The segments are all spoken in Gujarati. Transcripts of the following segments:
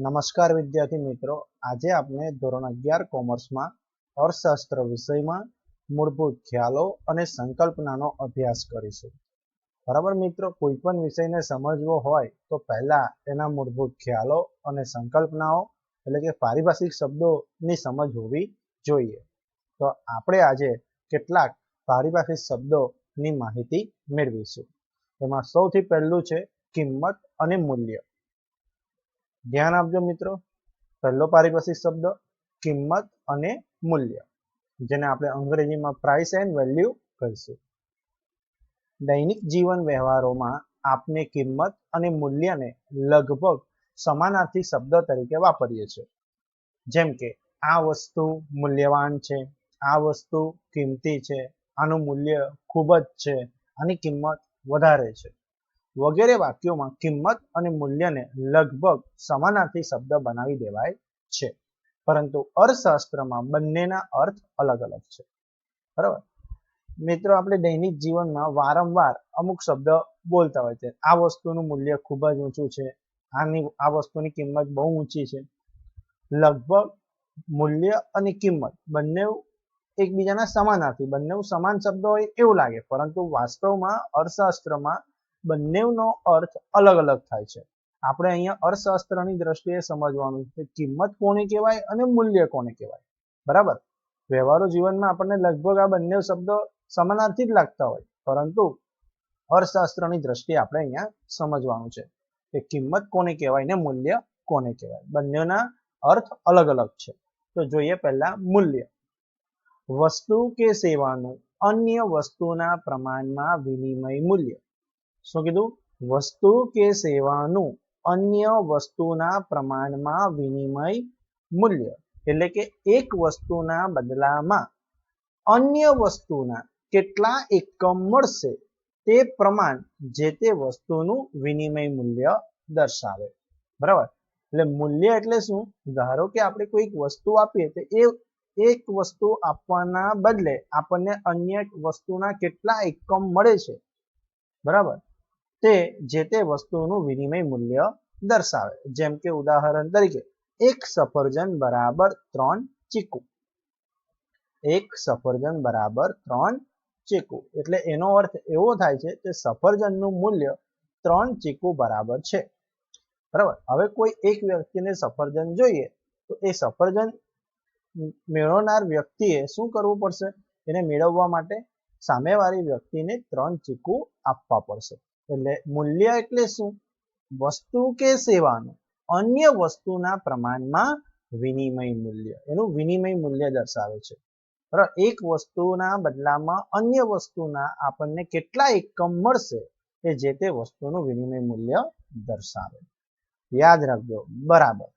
નમસ્કાર વિદ્યાર્થી મિત્રો, આજે આપણે ધોરણ 11 કોમર્સમાં અર્થશાસ્ત્ર વિષયમાં મૂળભૂત ખ્યાલો અને સંકલ્પનાનો અભ્યાસ કરીશું. બરાબર મિત્રો, કોઈ પણ વિષયને સમજવો હોય તો પહેલા તેના મૂળભૂત ખ્યાલો અને સંકલ્પનાઓ એટલે કે પારિભાષિક શબ્દોની સમજ હોવી જોઈએ. તો આપણે આજે કેટલાક પારિભાષિક શબ્દોની માહિતી મેળવીશું. એમાં સૌથી પહેલું છે કિંમત અને મૂલ્ય. ધ્યાન આપજો મિત્રો, પહેલો પારિભાષિક શબ્દ કિંમત અને મૂલ્ય, જેને આપણે અંગ્રેજીમાં પ્રાઇસ એન્ડ વેલ્યુ કહીશું. દૈનિક જીવન વ્યવહારોમાં આપણે કિંમત અને મૂલ્યને લગભગ સમાનાર્થી શબ્દ તરીકે વાપરીએ છીએ. જેમ કે આ વસ્તુ મૂલ્યવાન છે, આ વસ્તુ કિંમતી છે, આનું મૂલ્ય ખૂબ જ છે, આની કિંમત વધારે છે વગેરે વાક્યોમાં કિંમત અને મૂલ્યને લગભગ સમાનાર્થી શબ્દ બનાવી દેવાય છે, પરંતુ અર્થશાસ્ત્રમાં બંનેના અર્થ અલગ અલગ છે. બરાબર મિત્રો, આપણે દૈનિક જીવનમાં વારંવાર અમુક શબ્દ બોલતા હોય છે. આ વસ્તુનું મૂલ્ય ખૂબ જ ઊંચું છે, આ વસ્તુની કિંમત બહુ ઊંચી છે. લગભગ મૂલ્ય અને કિંમત બંને એકબીજાના સમાનાર્થી, બંને સમાન શબ્દો હોય એવું લાગે, પરંતુ વાસ્તવમાં અર્થશાસ્ત્રમાં બંનેનો અર્થ અલગ અલગ થાય છે. આપણે અહીંયા અર્થશાસ્ત્રની દ્રષ્ટિએ સમજવાનું છે કિંમત કોને કહેવાય અને મૂલ્ય કોને કહેવાય. બરાબર, વ્યવહારુ જીવનમાં આપણને લગભગ આ બંને શબ્દો સમાનાર્થી જ લાગતા હોય, પરંતુ અર્થશાસ્ત્રની દ્રષ્ટિએ આપણે અહીંયા સમજવાનું છે કે કિંમત કોને કહેવાય ને મૂલ્ય કોને કહેવાય. બંનેના અર્થ અલગ અલગ છે. તો જોઈએ પહેલા મૂલ્ય. વસ્તુ કે સેવાનું અન્ય વસ્તુના પ્રમાણમાં વિનિમય મૂલ્ય. શું કીધું? વસ્તુ કે સેવાનું અન્ય વસ્તુના પ્રમાણમાં વિનિમય મૂલ્ય, એટલે કે એક વસ્તુના બદલામાં અન્ય વસ્તુના કેટલા એકમ મળશે તે પ્રમાણ જે તે વસ્તુનું વિનિમય મૂલ્ય દર્શાવે. બરાબર, એટલે મૂલ્ય એટલે શું? ધારો કે આપણે કોઈક વસ્તુ આપીએ તો એ એક વસ્તુ આપવાના બદલે આપણને અન્ય વસ્તુના કેટલા એકમ મળે છે, બરાબર, તે જે તે વસ્તુનું વિનિમય મૂલ્ય દર્શાવે. જેમ કે ઉદાહરણ તરીકે એક સફરજન બરાબર 3 ચીકુ. એક સફરજન બરાબર 3 ચીકુ એટલે એનો અર્થ એવો થાય છે કે સફરજનનું મૂલ્ય 3 ચીકુ બરાબર છે. બરાબર, હવે કોઈ એક વ્યક્તિને સફરજન જોઈએ તો એ સફરજન મેળવનાર વ્યક્તિએ શું કરવું પડશે? એને મેળવવા માટે સામેવાળી વ્યક્તિને 3 ચીકુ આપવા પડશે. એટલે મૂલ્ય એટલે શું? વસ્તુ કે સેવાનું અન્ય વસ્તુના પ્રમાણમાં વિનિમય મૂલ્ય, એનું વિનિમય મૂલ્ય દર્શાવે છે. બરાબર, એક વસ્તુના બદલામાં અન્ય વસ્તુના આપણને કેટલા એકમ મળશે એ જે તે વસ્તુનું વિનિમય મૂલ્ય દર્શાવે. યાદ રાખજો. બરાબર,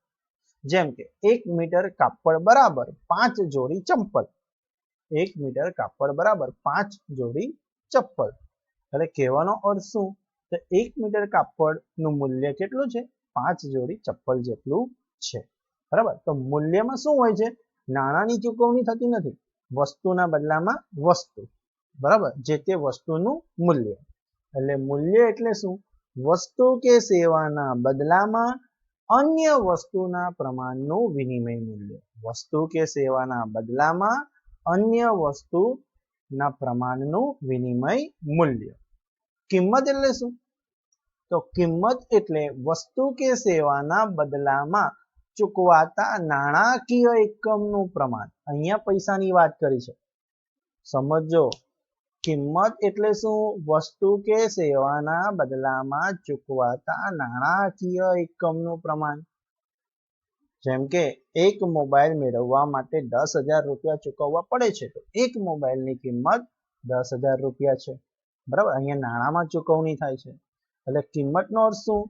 જેમ કે 1 મીટર કાપડ બરાબર 5 જોડી ચંપલ. 1 મીટર કાપડ બરાબર 5 જોડી ચપ્પલ. એટલે કહેવાનો અર્થ શું? તો 1 મીટર કાપડનું મૂલ્ય કેટલું છે? 5 જોડી ચપ્પલ જેટલું છે. બરાબર, તો મૂલ્યમાં શું હોય છે? નાણાંની ચૂકવણી થતી નથી, વસ્તુના બદલામાં વસ્તુ. બરાબર, જે તે વસ્તુનું મૂલ્ય. એટલે મૂલ્ય એટલે શું? વસ્તુ કે સેવાના બદલામાં અન્ય વસ્તુના પ્રમાણનું વિનિમય મૂલ્ય. વસ્તુ કે સેવાના બદલામાં અન્ય વસ્તુના પ્રમાણનું વિનિમય મૂલ્ય. કિંમત એટલે શું? તો કિંમત એટલે વસ્તુ કે સેવાના બદલામાં ચૂકવાતા નાણાકીય એકમનું પ્રમાણ. અહીંયા પૈસાની વાત કરી છે, સમજો. કિંમત એટલે શું? વસ્તુ કે સેવાના બદલામાં ચૂકવાતા નાણાકીય એકમનું પ્રમાણ. જેમ કે એક મોબાઈલ મેળવવા માટે 10,000 રૂપિયા ચૂકવવા પડે છે, તો એક મોબાઈલની કિંમત 10,000 રૂપિયા છે. બરાબર, અહીંયા નાણાંમાં ચૂકવણી થાય છે. એટલે કિંમતનો અર્થ શું?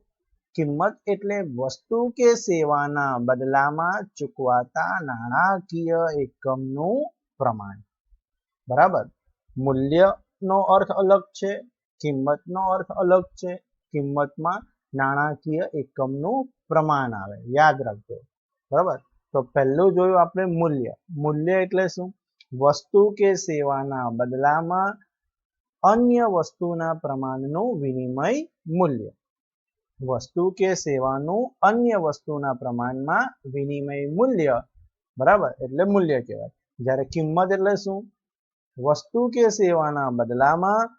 કિંમત એટલે વસ્તુ કે સેવાના બદલામાં ચૂકવાતા નાણાકીય એકમનું પ્રમાણ. બરાબર, મૂલ્યનો અર્થ અલગ છે, કિંમતનો અર્થ અલગ છે. કિંમતમાં નાણાકીય એકમનું પ્રમાણ આવે, યાદ રાખજો. બરાબર, તો પહેલું જોયું આપણે મૂલ્ય. મૂલ્ય એટલે શું? વસ્તુ કે સેવાના બદલામાં અન્ય વસ્તુના પ્રમાણનું વિનિમય મૂલ્ય. વસ્તુ કે સેવાનું અન્ય વસ્તુના પ્રમાણમાં વિનિમય મૂલ્ય, બરાબર, એટલે મૂલ્ય કહેવાય. જ્યારે કિંમત એટલે શું? વસ્તુ કે સેવાના બદલામાં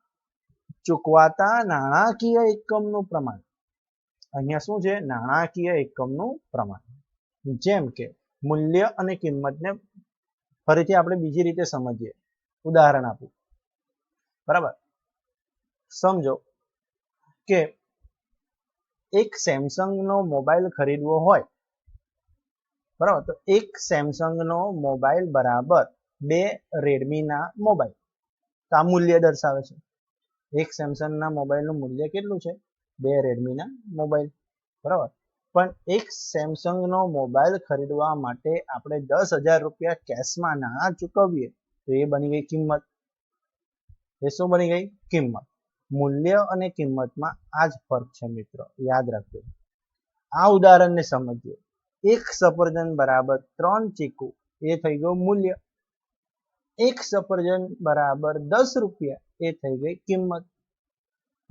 ચૂકવાતા નાણાકીય એકમનું પ્રમાણ. અહીંયા શું છે? નાણાકીય એકમનું પ્રમાણ. જેમ કે મૂલ્ય અને કિંમતને ફરીથી આપણે બીજી રીતે સમજીએ. ઉદાહરણ આપું, બરાબર. સમજો કે એક સેમસંગનો મોબાઈલ ખરીદવો હોય, બરાબર, તો એક સેમસંગનો મોબાઈલ બરાબર 2 રેડમીના મોબાઈલ. તો આ મૂલ્ય દર્શાવે છે. એક સેમસંગના મોબાઈલનું મૂલ્ય કેટલું છે? 2 રેડમીના મોબાઈલ, બરાબર. પણ એક સેમસંગનો મોબાઈલ ખરીદવા માટે આપણે 10,000 રૂપિયા કેશમાં નાણાં ચૂકવીએ તો એ બની ગઈ કિંમત. એ શું બની ગઈ? કિંમત. મૂલ્ય અને કિંમતમાં આ જ ફરક છે મિત્રો, યાદ રાખજો. આ ઉદાહરણને સમજીએ. એક સફરજન બરાબર 3 ચીકુ, એ થઈ ગયું મૂલ્ય. એક સફરજન બરાબર 10 રૂપિયા, એ થઈ ગઈ કિંમત,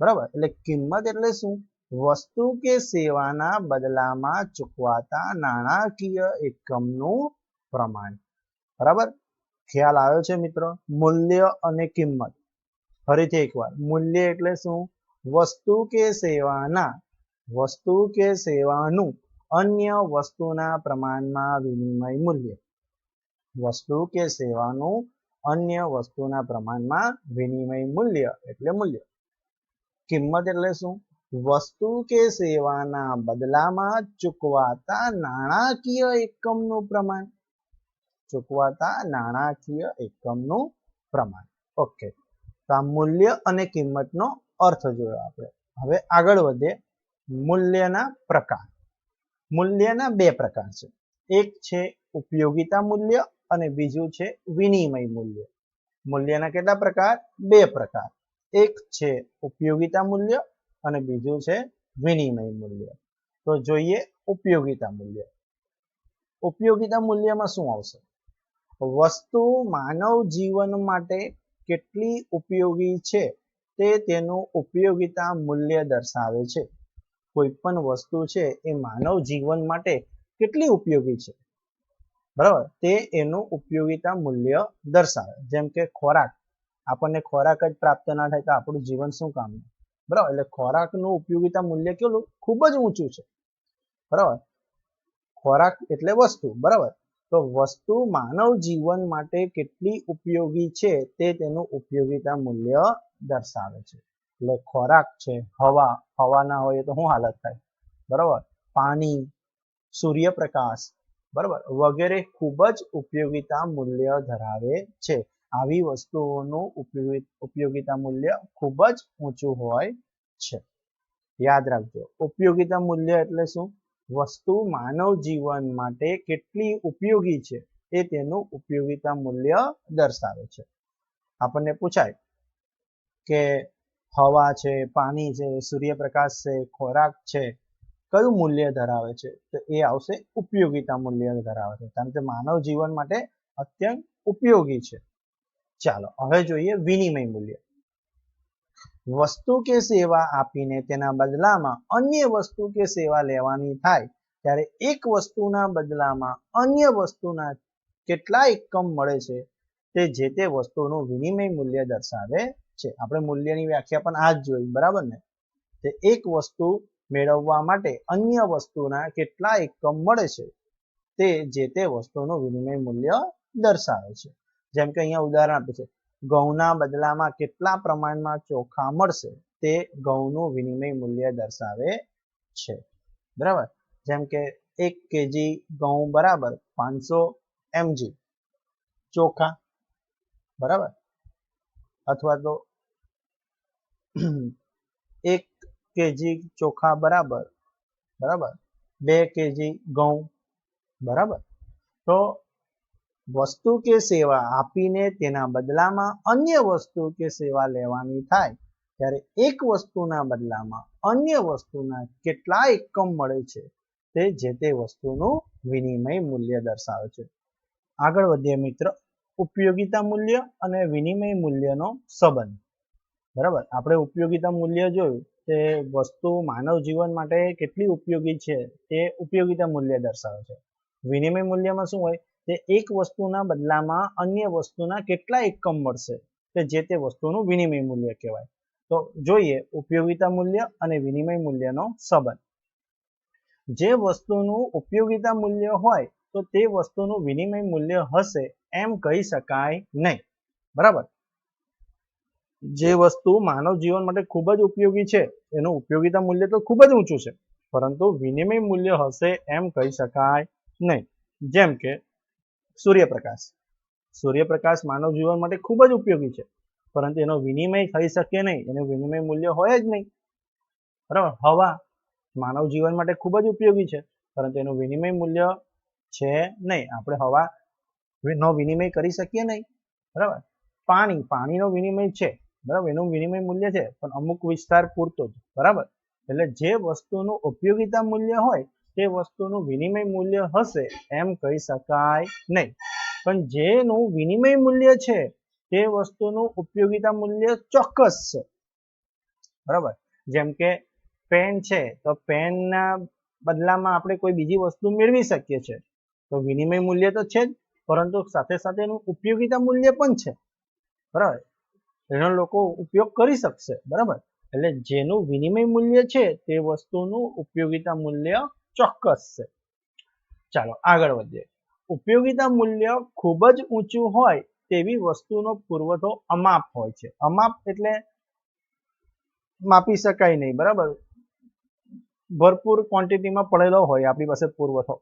બરાબર. એટલે કિંમત એટલે શું? વસ્તુ કે સેવાના બદલામાં ચૂકવાતા નાણાકીય એકમનું પ્રમાણ, બરાબર. ખ્યાલ આવ્યો છે મિત્રો? મૂલ્ય અને કિંમત. ફરીથી એકવાર, મૂલ્ય એટલે શું? વસ્તુ કે સેવાનું અન્ય વસ્તુના પ્રમાણમાં વિનિમય મૂલ્ય. વસ્તુ કે સેવાનું અન્ય વસ્તુના પ્રમાણમાં વિનિમય મૂલ્ય એટલે મૂલ્ય. કિંમત એટલે શું? વસ્તુ કે સેવાના બદલામાં ચૂકવાતા નાણાકીય એકમનું પ્રમાણ. ચૂકવાતા નાણાકીય એકમનું પ્રમાણ. ઓકે, તો આ મૂલ્ય અને કિંમતનો અર્થ જોયો આપણે. હવે આગળ વધીએ. મૂલ્યના પ્રકાર. મૂલ્યના 2 પ્રકાર છે. એક છે ઉપયોગિતા મૂલ્ય અને બીજું છે વિનિમય મૂલ્ય. મૂલ્યના કેટલા પ્રકાર? 2 પ્રકાર. એક છે ઉપયોગિતા મૂલ્ય અને બીજું છે વિનિમય મૂલ્ય. તો જોઈએ ઉપયોગિતા મૂલ્ય. ઉપયોગિતા મૂલ્યમાં શું આવશે? વસ્તુ માનવ જીવન માટે કેટલી ઉપયોગી છે તે તેનું ઉપયોગિતા મૂલ્ય દર્શાવે છે. કોઈ પણ વસ્તુ છે એ માનવ જીવન માટે કેટલી ઉપયોગી છે, બરાબર, તે એનું ઉપયોગિતા મૂલ્ય દર્શાવે. જેમ કે ખોરાક. આપણને ખોરાક જ પ્રાપ્ત ના થાય તો આપણું જીવન શું કામનું, બરાબર. એટલે ખોરાકનું ઉપયોગિતા મૂલ્ય કેટલું? ખૂબ જ ઊંચું છે, બરાબર. ખોરાક એટલે વસ્તુ, બરાબર. તો વસ્તુ માનવ જીવન માટે કેટલી ઉપયોગી છે તે તેનું ઉપયોગિતા મૂલ્ય દર્શાવે છે. એટલે ખોરાક છે, હવા ના હોય તો શું હાલત થાય, બરાબર. પાણી, સૂર્યપ્રકાશ, બરાબર, વગેરે ખૂબ જ ઉપયોગિતા મૂલ્ય ધરાવે છે. આવી વસ્તુઓનું ઉપયોગિતા મૂલ્ય ખૂબ જ ઊંચું હોય છે. યાદ રાખજો, ઉપયોગિતા મૂલ્ય એટલે શું? વસ્તુ માનવ જીવન માટે કેટલી ઉપયોગી છે એ તેનું ઉપયોગિતા મૂલ્ય દર્શાવે છે. આપણને પૂછાય કે હવા છે, પાણી છે, સૂર્યપ્રકાશ છે, ખોરાક છે, કયું મૂલ્ય ધરાવે છે? તો એ આવશે ઉપયોગિતા મૂલ્ય ધરાવે છે, કારણ કે માનવ જીવન માટે અત્યંત ઉપયોગી છે. ચાલો હવે જોઈએ વિનિમય મૂલ્ય. વસ્તુ કે સેવા આપીને તેના બદલામાં અન્ય વસ્તુ કે સેવા લેવાની થાય ત્યારે એક વસ્તુના બદલામાં અન્ય વસ્તુના કેટલા એકમ મળે છે તે જે તે વસ્તુનું વિનિમય મૂલ્ય દર્શાવે છે. આપણે મૂલ્યની વ્યાખ્યા પણ આ જ જોઈ, બરાબર ને? તે એક વસ્તુ મેળવવા માટે અન્ય વસ્તુના કેટલા એકમ મળે છે તે જે તે વસ્તુનું વિનિમય મૂલ્ય દર્શાવે છે. જેમ કે અહીંયા ઉદાહરણ આપે છે, ઘઉંના બદલામાં કેટલા પ્રમાણમાં ચોખા મળશે તે ઘઉંનું વિનિમય મૂલ્ય દર્શાવે છે, બરાબર. જેમ કે 1 કેજી ઘઉં બરાબર 500 mg ચોખા, બરાબર. અથવા તો 1 કેજી ચોખા બરાબર 2 કેજી ઘઉં, બરાબર. તો વસ્તુ કે સેવા આપીને તેના બદલામાં અન્ય વસ્તુ કે સેવા લેવાની થાય ત્યારે એક વસ્તુના બદલામાં અન્ય વસ્તુના કેટલા એકમ મળે છે તે જે તે વસ્તુનું વિનિમય મૂલ્ય દર્શાવે છે. આગળ વધીએ મિત્ર, ઉપયોગિતા મૂલ્ય અને વિનિમય મૂલ્યનો સંબંધ, બરાબર. આપણે ઉપયોગિતા મૂલ્ય જોયું તે વસ્તુ માનવ જીવન માટે કેટલી ઉપયોગી છે તે ઉપયોગિતા મૂલ્ય દર્શાવે છે. વિનિમય મૂલ્યમાં શું હોય, તે એક વસ્તુના બદલામાં અન્ય વસ્તુના કેટલા એકમ મળશે તે જે તે વસ્તુનું વિનિમય મૂલ્ય કહેવાય. તો જોઈએ ઉપયોગિતા મૂલ્ય અને વિનિમય મૂલ્યનો સંબંધ. જે વસ્તુનું ઉપયોગિતા મૂલ્ય હોય તો તે વસ્તુનું વિનિમય મૂલ્ય હશે એમ કહી શકાય નહીં. બરાબર. જે વસ્તુ માનવ જીવન માટે ખૂબ જ ઉપયોગી છે એનું ઉપયોગિતા મૂલ્ય તો ખૂબ જ ઊંચું છે, પરંતુ વિનિમય મૂલ્ય હશે એમ કહી શકાય નહીં. જેમ કે સૂર્યપ્રકાશ. સૂર્યપ્રકાશ માનવ જીવન માટે ખૂબ જ ઉપયોગી છે, પરંતુ એનો વિનિમય થઈ શકે નહીં, એનું વિનિમય મૂલ્ય હોય જ નહીં. બરાબર. હવા માનવ જીવન માટે ખૂબ જ ઉપયોગી છે, પરંતુ એનું વિનિમય મૂલ્ય છે નહીં. આપણે હવાનો વિનિમય કરી શકીએ નહીં. બરાબર. પાણીનો વિનિમય છે, બરાબર, એનું વિનિમય મૂલ્ય છે, પણ અમુક વિસ્તાર પૂરતો જ. બરાબર. એટલે જે વસ્તુનું ઉપયોગિતા મૂલ્ય હોય તે વસ્તુનું વિનિમય મૂલ્ય હશે એમ કહી શકાય નહીં. પણ જેનું વિનિમય મૂલ્ય છે તે વસ્તુનું ઉપયોગિતા મૂલ્ય ચોક્કસ છે. બરાબર. જેમ કે પેન છે, તો પેનના બદલામાં આપણે કોઈ બીજી વસ્તુ મેળવી શકીએ છીએ, તો વિનિમય મૂલ્ય તો છે જ, પરંતુ સાથે સાથે એનું ઉપયોગિતા મૂલ્ય પણ છે. બરાબર. એનો લોકો ઉપયોગ કરી શકશે. બરાબર. એટલે જેનું વિનિમય મૂલ્ય છે તે વસ્તુનું ઉપયોગિતા મૂલ્ય ચોક્કસ છે. ચાલો આગળ વધીએ. ઉપયોગિતા મૂલ્ય ખૂબ જ ઊંચું હોય તેવી વસ્તુનો પુરવઠો અમાપ હોય છે. અમાપ એટલે માપી શકાય નહીં. બરાબર. ભરપૂર ક્વોન્ટિટીમાં પડેલો હોય આપણી પાસે પુરવઠો.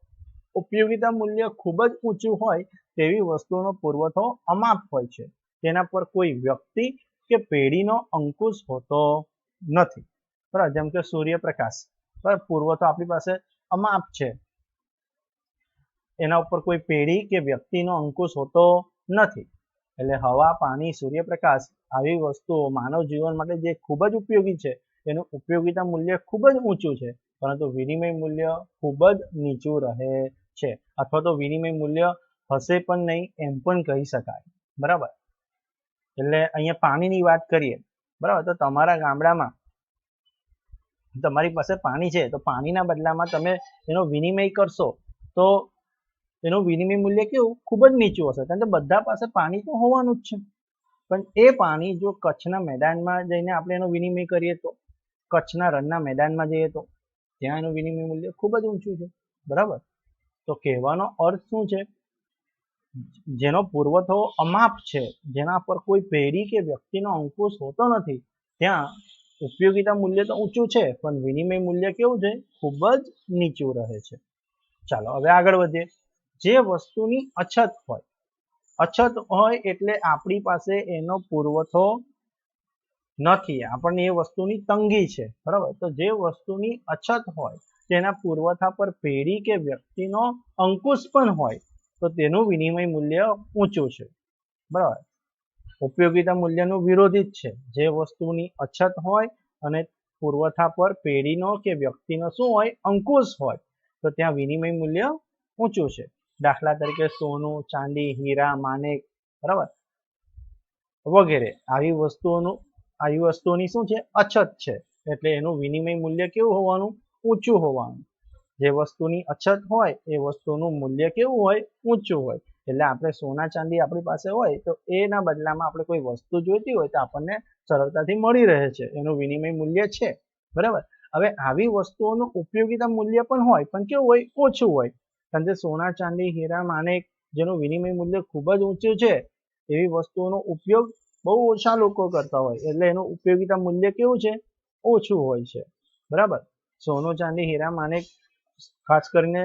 ઉપયોગિતા મૂલ્ય ખૂબ જ ઊંચું હોય તેવી વસ્તુનો પુરવઠો અમાપ હોય છે. તેના પર કોઈ વ્યક્તિ કે પેઢીનો અંકુશ હોતો નથી. બરાબર. જેમ કે સૂર્યપ્રકાશ, બરાબર, પુરવઠો આપણી પાસે અમાપ છે, એના ઉપર કોઈ પેઢી કે વ્યક્તિનો અંકુશ હોતો નથી. એટલે હવા, પાણી, સૂર્યપ્રકાશ આવી વસ્તુઓ માનવ જીવન માટે જે ખૂબ જ ઉપયોગી છે એનું ઉપયોગિતા મૂલ્ય ખૂબ જ ઊંચું છે, પરંતુ વિનિમય મૂલ્ય ખૂબ જ નીચું રહે છે, અથવા તો વિનિમય મૂલ્ય હશે પણ નહીં એમ પણ કહી શકાય. બરાબર. એટલે અહીંયા પાણીની વાત કરીએ. બરાબર. તો તમારા ગામડામાં તમારી પાસે પાણી છે, તો પાણીના બદલામાં તમે એનો વિનિમય કરશો તો એનું વિનિમય મૂલ્ય કેવું ખૂબ જ નીચું હશે, કારણ કે બધા પાસે પાણી તો હોવાનું જ છે. પણ એ પાણી જો કચ્છના મેદાનમાં જઈને આપણે એનો વિનિમય કરીએ તો, કચ્છના રણના મેદાનમાં જઈએ તો ત્યાં એનું વિનિમય મૂલ્ય ખૂબ જ ઊંચું છે. બરાબર. તો કહેવાનો અર્થ શું છે, જેનો પુરવઠો અમાપ છે, જેના પર કોઈ પેઢી કે વ્યક્તિનો અંકુશ હોતો નથી, ત્યાં ઉપયોગિતા મૂલ્ય તો ઊંચું છે પણ વિનિમય મૂલ્ય કેવું છે, ખૂબ જ નીચું રહે છે. ચાલો હવે આગળ વધીએ. જે વસ્તુની અછત હોય એટલે આપણી પાસે એનો પુરવઠો નથી, આપણને એ વસ્તુની તંગી છે. બરાબર. તો જે વસ્તુની અછત હોય તેના પુરવઠા પર પેઢી કે વ્યક્તિનો અંકુશ પણ હોય તો તેનું વિનિમય મૂલ્ય ઊંચું છે. બરાબર. ઉપયોગિતા મૂલ્યનું વિરોધી જ છે. જે વસ્તુની અછત હોય અને પુરવઠા પર પેઢીનો કે વ્યક્તિનો શું હોય, અંકુશ હોય, તો ત્યાં વિનિમય મૂલ્ય ઊંચું છે. દાખલા તરીકે સોનું, ચાંદી, હીરા, માણેક, બરાબર, વગેરે આવી વસ્તુઓની શું છે, અછત છે, એટલે એનું વિનિમય મૂલ્ય કેવું હોવાનું, ઊંચું હોવાનું. જે વસ્તુની અછત હોય એ વસ્તુનું મૂલ્ય કેવું હોય, ઊંચું હોય. એટલે આપણે સોના ચાંદી આપણી પાસે હોય તો એના બદલામાં આપણે કોઈ વસ્તુ જોઈતી હોય તો આપણને સરળતાથી મળી રહે છે, એનું વિનિમય મૂલ્ય છે. બરાબર. હવે આવી વસ્તુઓનું ઉપયોગિતા મૂલ્ય પણ હોય, પણ કેવું હોય, ઓછું હોય. કારણ કે સોના ચાંદી, હીરા, માણેક જેનું વિનિમય મૂલ્ય ખૂબ જ ઊંચું છે એવી વસ્તુઓનો ઉપયોગ બહુ ઓછા લોકો કરતા હોય, એટલે એનું ઉપયોગિતા મૂલ્ય કેવું છે, ઓછું હોય છે. બરાબર. સોનું ચાંદી, હીરા, માણેક ખાસ કરીને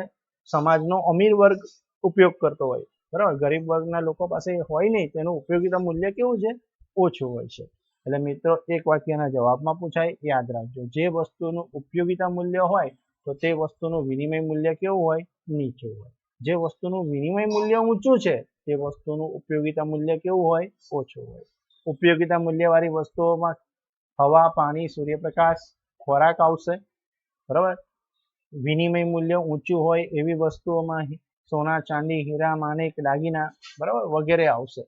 સમાજનો અમીર વર્ગ ઉપયોગ કરતો હોય. બરાબર. ગરીબ વર્ગના લોકો પાસે હોય નહીં, તેનું ઉપયોગિતા મૂલ્ય કેવું છે, ઓછું હોય છે. એટલે મિત્રો એક વાક્યના જવાબમાં પૂછાય, યાદ રાખજો. જે વસ્તુનું ઉપયોગિતા મૂલ્ય હોય તો તે વસ્તુનું વિનિમય મૂલ્ય કેવું હોય, નીચું હોય. જે વસ્તુનું વિનિમય મૂલ્ય ઊંચું છે તે વસ્તુનું ઉપયોગિતા મૂલ્ય કેવું હોય, ઓછું હોય. ઉપયોગિતા મૂલ્યવાળી વસ્તુઓમાં હવા, પાણી, સૂર્યપ્રકાશ, ખોરાક આવશે. બરાબર. વિનિમય મૂલ્ય ઊંચું હોય એવી વસ્તુઓમાં સોના, ચાંદી, હીરા, માણેક, દાગીના, બરાબર, વગેરે આવશે.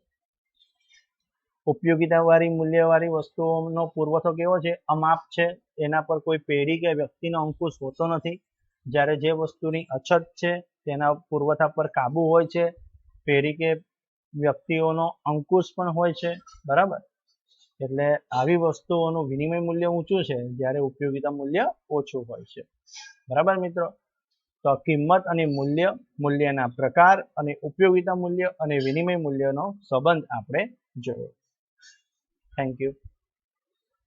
ઉપયોગિતાવાળી મૂલ્યવાળી વસ્તુઓનો પુરવઠો કેવો છે? અમાપ છે. એના પર કોઈ પેઢી કે વ્યક્તિનો અંકુશ હોતો નથી. જ્યારે જે વસ્તુની અછત છે તેના પુરવઠા પર કાબુ હોય છે. પેઢી કે વ્યક્તિઓનો અંકુશ પણ હોય છે. બરાબર. એટલે આવી વસ્તુઓનું વિનિમય મૂલ્ય ઊંચું છે જ્યારે ઉપયોગિતા મૂલ્ય ઓછું હોય છે. બરાબર મિત્રો. તો કિંમત અને મૂલ્ય, મૂલ્યના પ્રકાર અને ઉપયોગિતા મૂલ્ય અને વિનિમય મૂલ્યનો સંબંધ આપણે જોયો. Thank you.